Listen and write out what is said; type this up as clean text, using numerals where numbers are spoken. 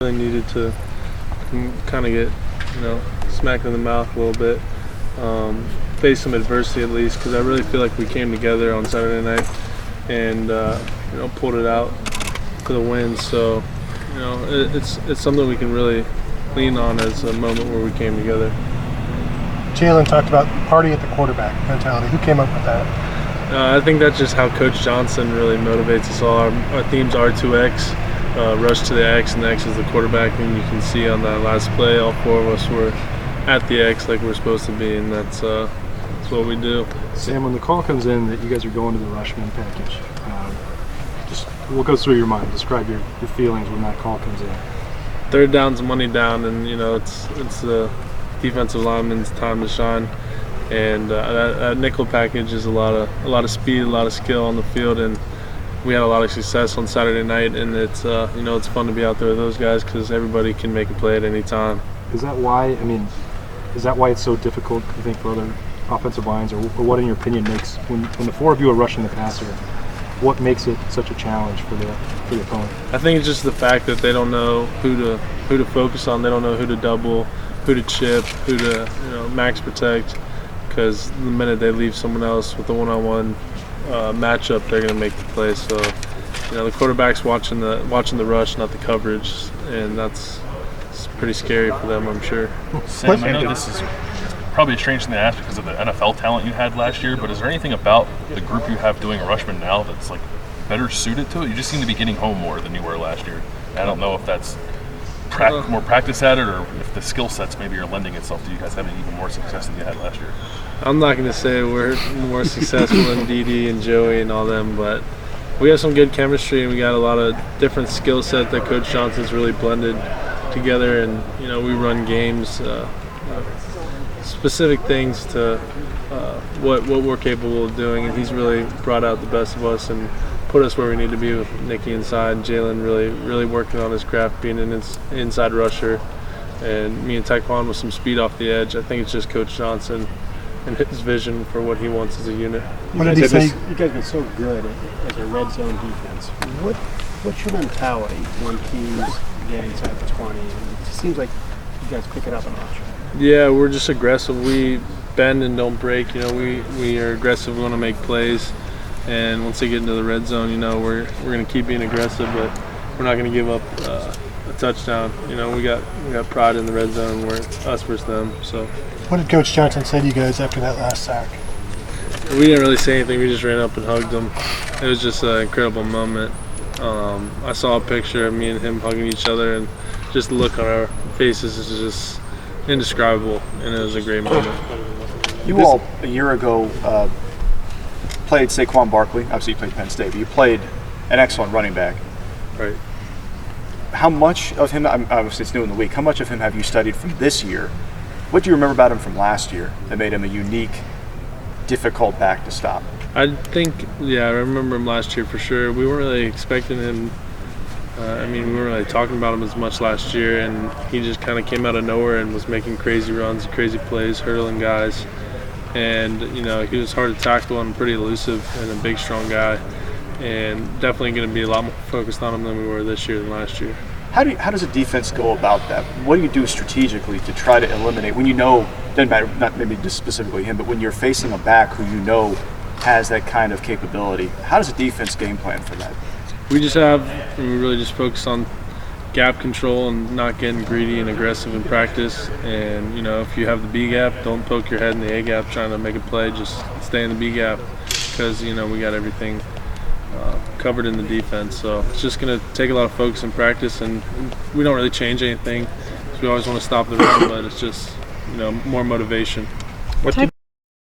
Really needed to kind of get, smacked in the mouth a little bit, face some adversity at least, because I really feel like we came together on Saturday night and pulled it out for the win. So it's something we can really lean on as a moment where we came together. Jalen talked about party at the quarterback mentality. Who came up with that? I think that's just how Coach Johnson really motivates us all. Our themes are 2X, rush to the X, and the X is the quarterback. And you can see on that last play, all four of us were at the X like we're supposed to be, and that's what we do. Sam, when the call comes in that you guys are going to the rushman package, just what goes through your mind? Describe your feelings when that call comes in. Third down's money down, and it's the defensive lineman's time to shine. And that nickel package is a lot of speed, a lot of skill on the field, and we had a lot of success on Saturday night. And it's it's fun to be out there with those guys because everybody can make a play at any time. Is that why it's so difficult, you think, for other offensive lines, or what, in your opinion, makes when the four of you are rushing the passer, what makes it such a challenge for the opponent? I think it's just the fact that they don't know who to focus on. They don't know who to double, who to chip, who to max protect. Because the minute they leave someone else with a one-on-one matchup, they're going to make the play. So, the quarterback's watching the rush, not the coverage, and it's pretty scary for them, I'm sure. Sam, I know this is probably a strange thing to ask because of the NFL talent you had last year, but is there anything about the group you have doing rushman now that's like better suited to it? You just seem to be getting home more than you were last year. I don't know if that's more practice at it, or if the skill sets maybe are lending itself to you guys having even more success than you had last year. I'm not going to say we're more successful than Dede and Joey and all them, but we have some good chemistry, and we got a lot of different skill set that Coach Johnson's really blended together. And we run games, specific things to what we're capable of doing, and he's really brought out the best of us and put us where we need to be with Nicky inside. Jalen really working on his craft, being an inside rusher, and me and Taekwon with some speed off the edge. I think it's just Coach Johnson and his vision for what he wants as a unit. What did he say? You guys have been so good as a red zone defense. What's your mentality when teams get inside the 20? It seems like you guys pick it up a notch. Yeah, we're just aggressive. We bend and don't break. We are aggressive. We want to make plays. And once they get into the red zone, we're going to keep being aggressive, but we're not going to give up a touchdown. We got pride in the red zone. We're us versus them. So. What did Coach Johnson say to you guys after that last sack? We didn't really say anything. We just ran up and hugged him. It was just an incredible moment. I saw a picture of me and him hugging each other, and just the look on our faces is just indescribable, and it was a great moment. You all, a year ago, played Saquon Barkley. Obviously, you played Penn State, but you played an excellent running back. Right. How much of him, obviously it's new in the week, how much of him have you studied from this year? What do you remember about him from last year that made him a unique, difficult back to stop? I think, I remember him last year for sure. We weren't really expecting him. We weren't really talking about him as much last year, and he just kind of came out of nowhere and was making crazy runs, crazy plays, hurdling guys. And, he was hard to tackle and pretty elusive and a big, strong guy. And definitely going to be a lot more focused on him than we were this year than last year. How does a defense go about that? What do you do strategically to try to eliminate, when doesn't matter, not maybe just specifically him, but when you're facing a back who has that kind of capability, how does a defense game plan for that? We really just focus on gap control and not getting greedy and aggressive in practice. And, if you have the B gap, don't poke your head in the A gap trying to make a play. Just stay in the B gap because, we got everything covered in the defense. So it's just going to take a lot of focus in practice, and we don't really change anything. So we always want to stop the run, but it's just, more motivation. What